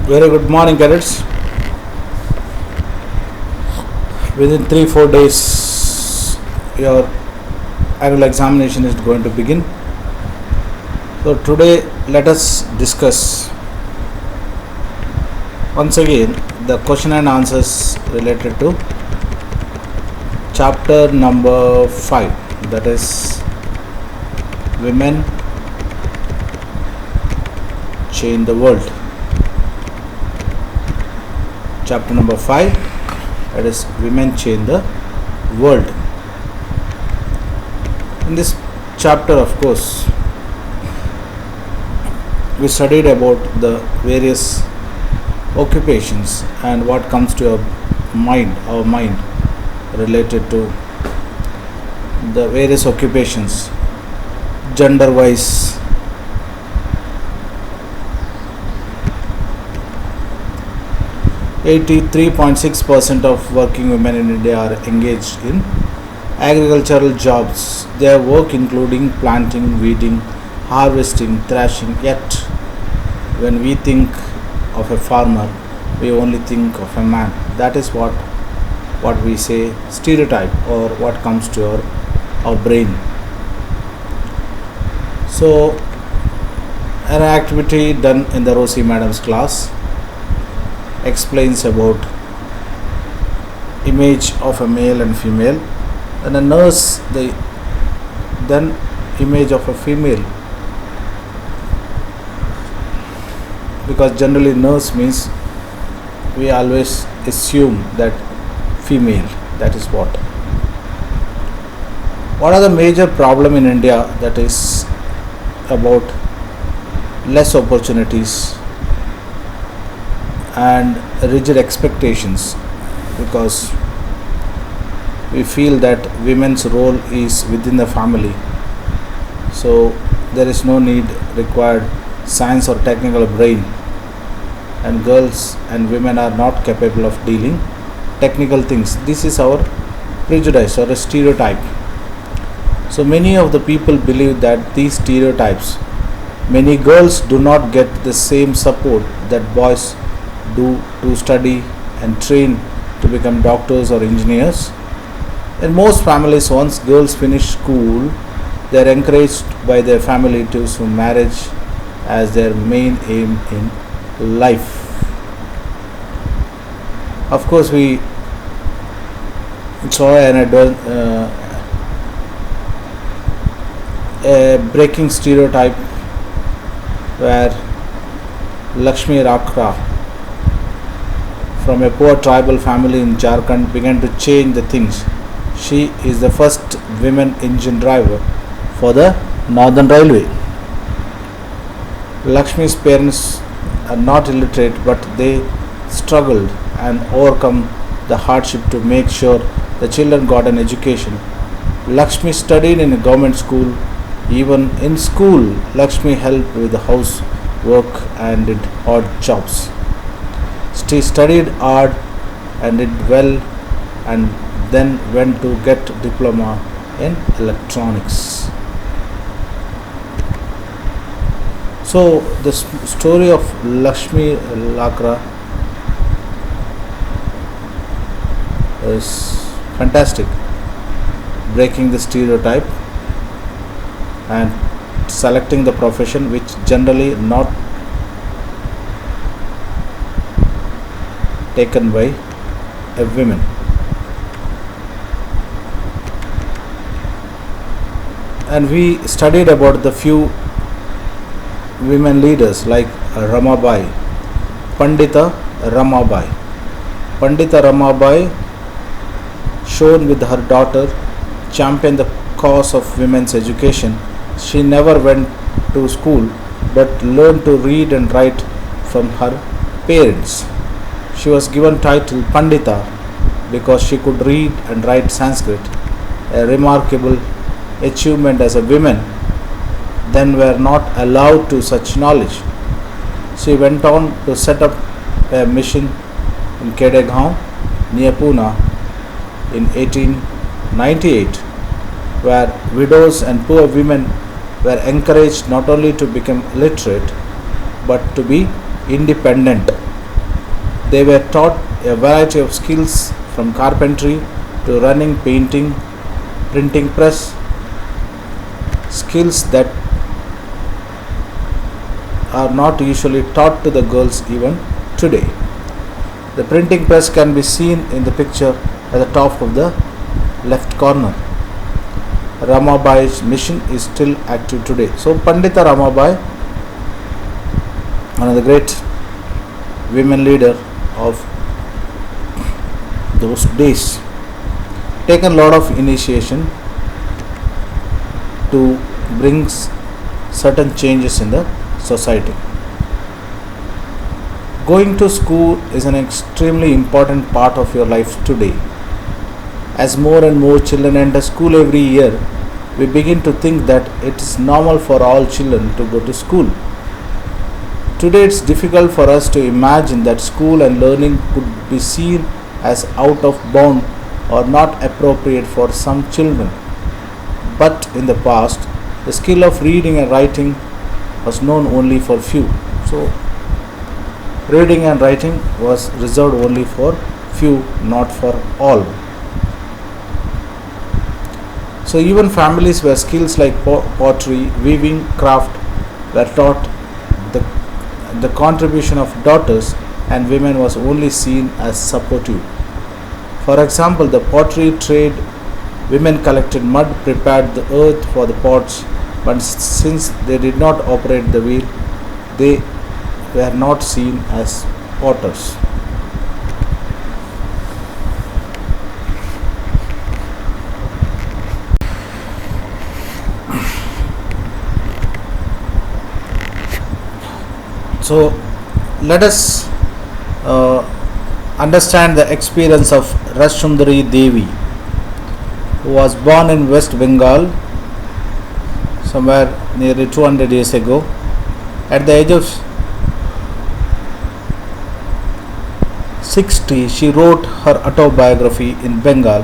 Very good morning, cadets. Within 3 4 days, your annual examination is going to begin. So, today, let us discuss once again the question and answers related to chapter number 5, that is, Women Change the World. Chapter number 5, that is, Women Change the World. In this chapter, of course, we studied about the various occupations and what comes to our mind related to the various occupations gender wise. (83.6% of working women in India are engaged in agricultural jobs. Their work including planting, weeding, harvesting, thrashing. Yet, when we think of a farmer, we only think of a man. That is what we say stereotype, or what comes to our brain. So, an activity done in the Rosie Madam's class explains about image of a male and female, and a nurse then image of a female, because generally nurse means we always assume that female. That is what are the major problem in India, that is about less opportunities and rigid expectations, because we feel that women's role is within the family, so there is no need required science or technical brain, and girls and women are not capable of dealing technical things. This is our prejudice or a stereotype. So many of the people believe that these stereotypes, many girls do not get the same support that boys do to study and train to become doctors or engineers. In most families, once girls finish school, they are encouraged by their family to pursue marriage as their main aim in life. Of course, we saw a breaking stereotype where Lakshmi Rakra from a poor tribal family in Jharkhand began to change the things. She is the first women engine driver for the Northern Railway. Lakshmi's parents are not illiterate, but they struggled and overcome the hardship to make sure the children got an education. Lakshmi studied in a government school. Even in school, Lakshmi helped with the housework and did odd jobs. She studied art and did well, and then went to get diploma in electronics. So the story of Lakshmi Lakra is fantastic, breaking the stereotype and selecting the profession which generally not taken by a woman. And we studied about the few women leaders like Ramabai, Pandita Ramabai. Pandita Ramabai, shown with her daughter, championed the cause of women's education. She never went to school but learned to read and write from her parents. She was given title Pandita because she could read and write Sanskrit, a remarkable achievement, as a women then were not allowed to such knowledge. She went on to set up a mission in Kedegaon near Pune in 1898, where widows and poor women were encouraged not only to become literate but to be independent. They were taught a variety of skills from carpentry to running, painting, printing press, skills that are not usually taught to the girls even today. The printing press can be seen in the picture at the top of the left corner. Ramabai's mission is still active today. So Pandita Ramabai, one of the great women leader of those days, taken a lot of initiation to bring certain changes in the society. Going to school is an extremely important part of your life today. As more and more children enter school every year, we begin to think that it is normal for all children to go to school. Today it's difficult for us to imagine that school and learning could be seen as out of bound or not appropriate for some children. But in the past, the skill of reading and writing was known only for few. So reading and writing was reserved only for few, not for all. So even families where skills like pottery, weaving, craft were taught, the contribution of daughters and women was only seen as supportive. For example, the pottery trade, women collected mud, prepared the earth for the pots, but since they did not operate the wheel, they were not seen as potters. So let us understand the experience of Rasundari Devi, who was born in West Bengal somewhere nearly 200 years ago. At the age of 60, she wrote her autobiography in Bengal.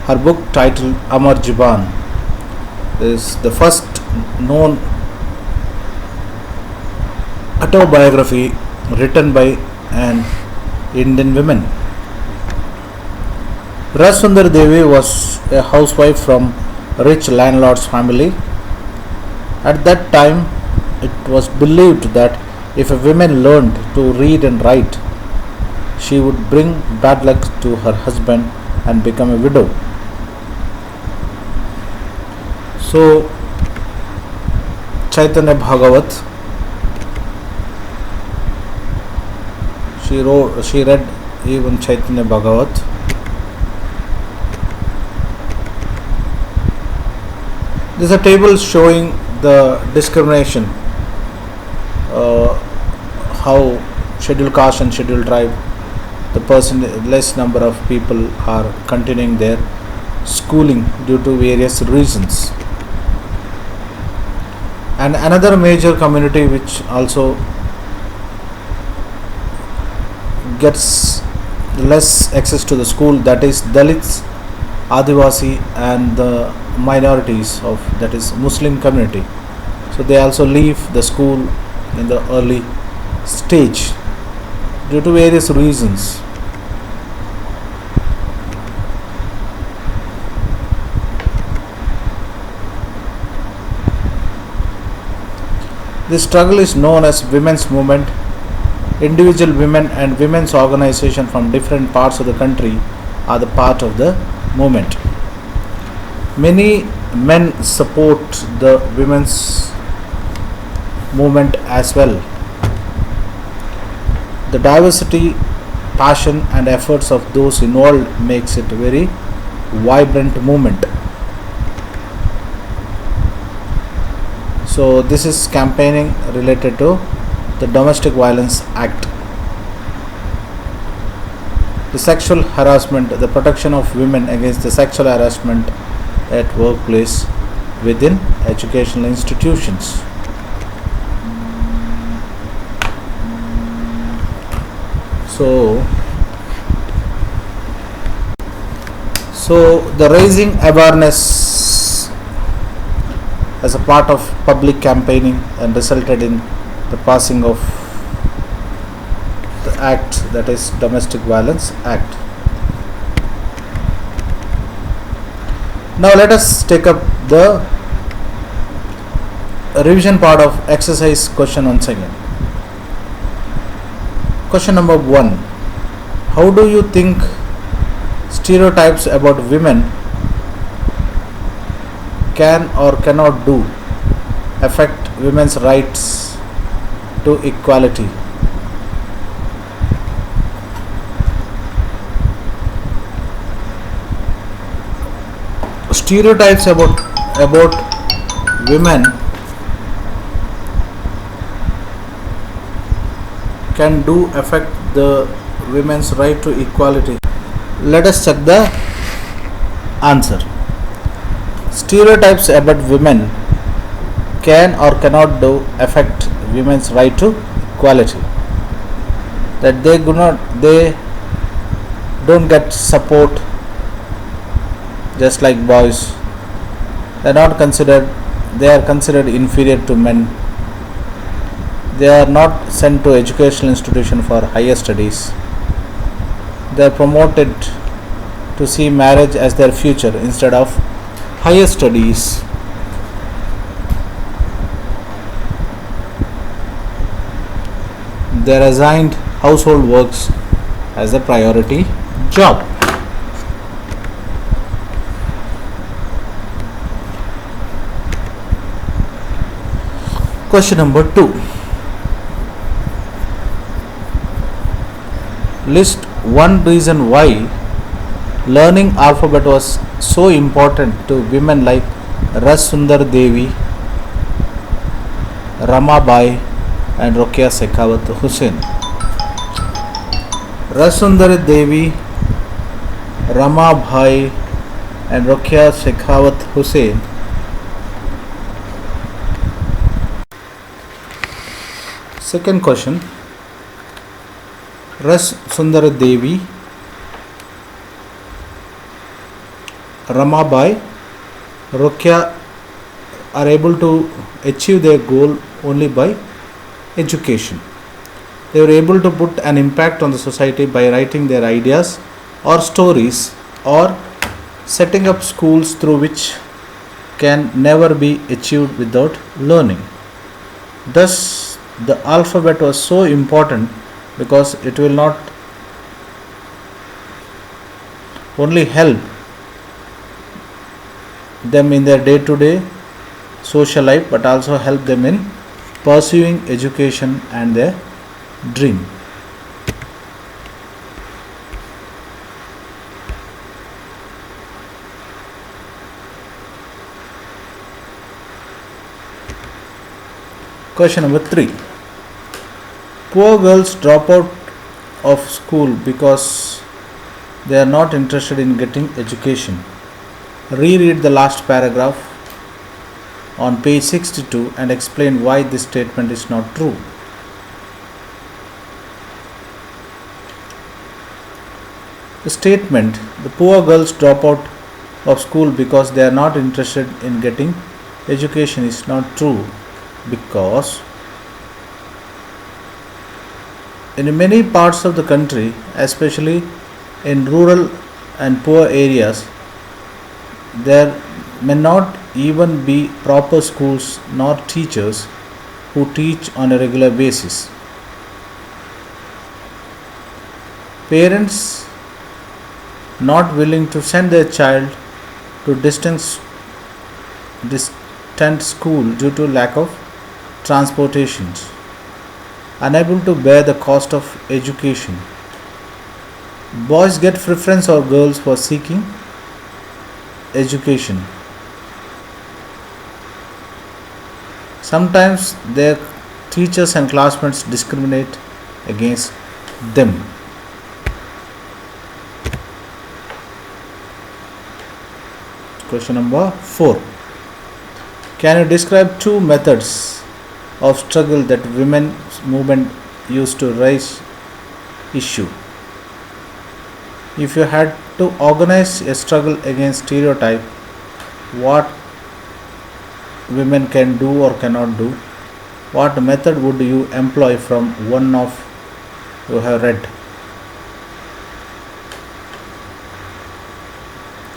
Her book titled Amar Juban is the first known autobiography written by an Indian woman. Rasundari Devi was a housewife from a rich landlord's family. At that time, it was believed that if a woman learned to read and write, she would bring bad luck to her husband and become a widow. So, Chaitanya Bhagavat, she read even Chaitanya Bhagavat. There is a table showing the discrimination, how scheduled caste and scheduled tribe, less number of people are continuing their schooling due to various reasons. And another major community which also gets less access to the school, that is Dalits, Adivasi and the minorities of, that is Muslim community. So they also leave the school in the early stage due to various reasons. This struggle is known as women's movement. Individual women and women's organizations from different parts of the country are the part of the movement. Many men support the women's movement as well. The diversity, passion and efforts of those involved makes it a very vibrant movement. So this is campaigning related to the Domestic Violence Act. The sexual harassment, the protection of women against the sexual harassment at workplace within educational institutions. So the raising awareness as a part of public campaigning and resulted in the passing of the act, that is Domestic Violence Act. Now let us take up the revision part of exercise question once again. Question number 1. How do you think stereotypes about women can or cannot do affect women's rights to equality? Stereotypes about women can do affect the women's right to equality. Let us check the answer. Stereotypes about women can or cannot do affect women's right to equality. That they don't get support just like boys. They are considered inferior to men. They are not sent to educational institution for higher studies. They are promoted to see marriage as their future instead of higher studies. They are assigned household works as a priority job. Question number 2. List one reason why learning alphabet was so important to women like Ras Sundar Devi, Ramabai and Rokeya Sekhawat Hussain. Ras Sundar Devi, Ramabai and Rokeya Sekhawat Hussain Second question. Ras Sundar Devi, Ramabai, Rokeya are able to achieve their goal only by education. They were able to put an impact on the society by writing their ideas or stories or setting up schools through which can never be achieved without learning. Thus, the alphabet was so important because it will not only help them in their day-to-day social life but also help them in pursuing education and their dream. Question number 3. Poor girls drop out of school because they are not interested in getting education. Reread the last paragraph on page 62 and explain why this statement is not true. The statement, the poor girls drop out of school because they are not interested in getting education, is not true because in many parts of the country, especially in rural and poor areas, there may not even be proper schools nor teachers who teach on a regular basis. Parents not willing to send their child to distant school due to lack of transportations, unable to bear the cost of education. Boys get preference over girls for seeking education. Sometimes their teachers and classmates discriminate against them. Question number 4. Can you describe 2 methods of struggle that women's movement used to raise issue? If you had to organize a struggle against stereotype, what women can do or cannot do, what method would you employ from one of you have read.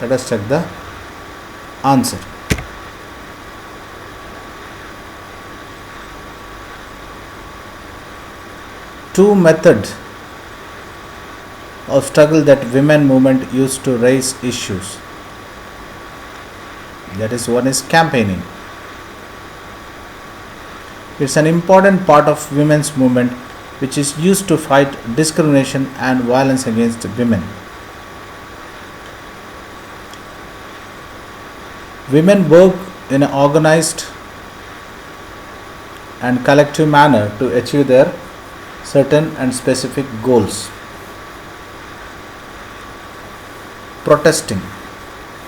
Let us check the answer. Two methods of struggle that women movement used to raise issues. That is, one is campaigning. It's an important part of women's movement which is used to fight discrimination and violence against women. Women work in an organized and collective manner to achieve their certain and specific goals. Protesting.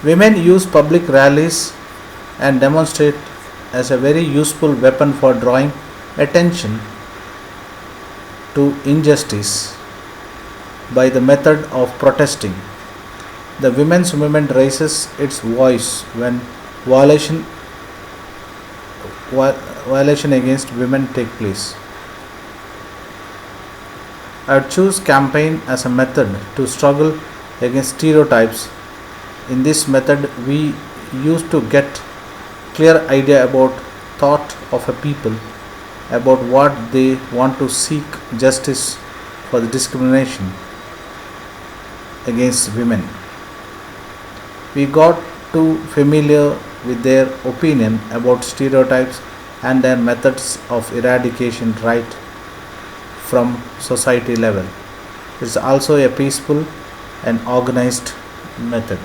Women use public rallies and demonstrate as a very useful weapon for drawing attention to injustice by the method of protesting. The women's movement raises its voice when violation against women take place. I would choose campaign as a method to struggle against stereotypes. In this method, we used to get clear idea about thought of a people, about what they want to seek justice for the discrimination against women. We got too familiar with their opinion about stereotypes and their methods of eradication right from society level. It is also a peaceful and organized method.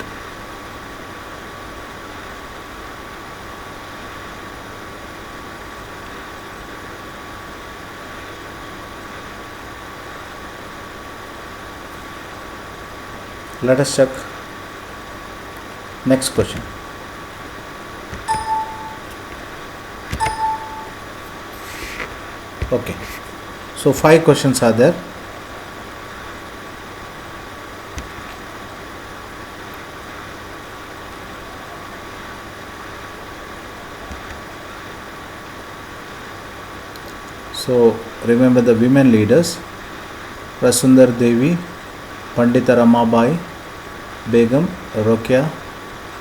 Let us check next question. Okay, so 5 questions are there. So remember the women leaders: Rasundar Devi, Pandita Ramabai, Begum Rokeya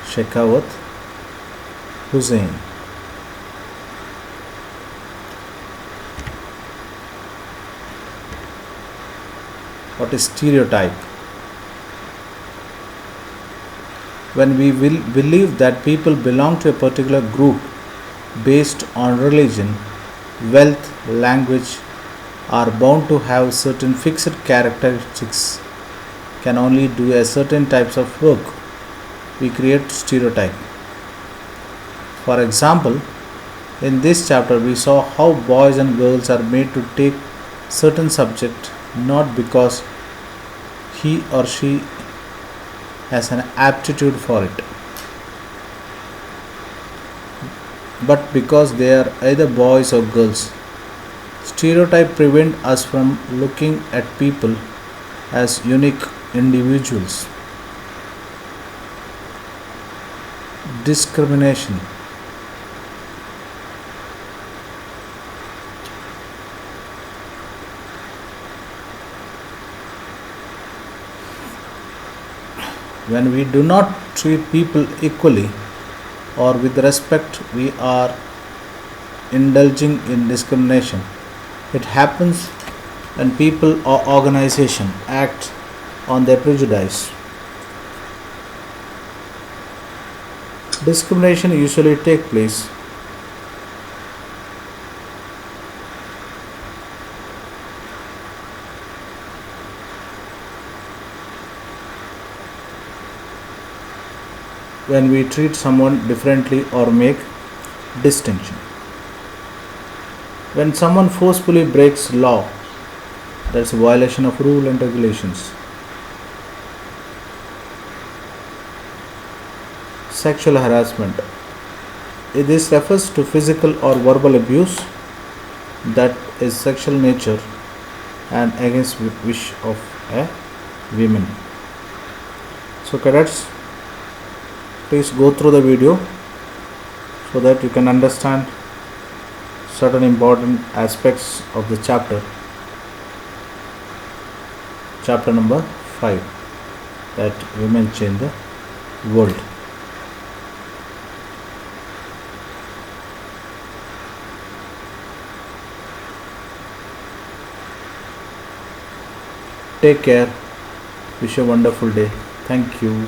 Shekhawat, Hussain. What is stereotype? When we will believe that people belong to a particular group based on religion, wealth, language, are bound to have certain fixed characteristics, can only do a certain types of work, we create stereotype. For example, in this chapter we saw how boys and girls are made to take certain subject not because he or she has an aptitude for it, but because they are either boys or girls. Stereotype prevent us from looking at people as unique individuals. Discrimination. When we do not treat people equally or with respect, we are indulging in discrimination. It happens when people or organization act on their prejudice. Discrimination usually takes place when we treat someone differently or make distinction. When someone forcefully breaks law, that's a violation of rule and regulations. Sexual harassment. This refers to physical or verbal abuse that is sexual nature and against wish of a woman. So cadets, please go through the video so that you can understand certain important aspects of the chapter. chapter number 5, that women change the world. Take care. Wish you a wonderful day. Thank you.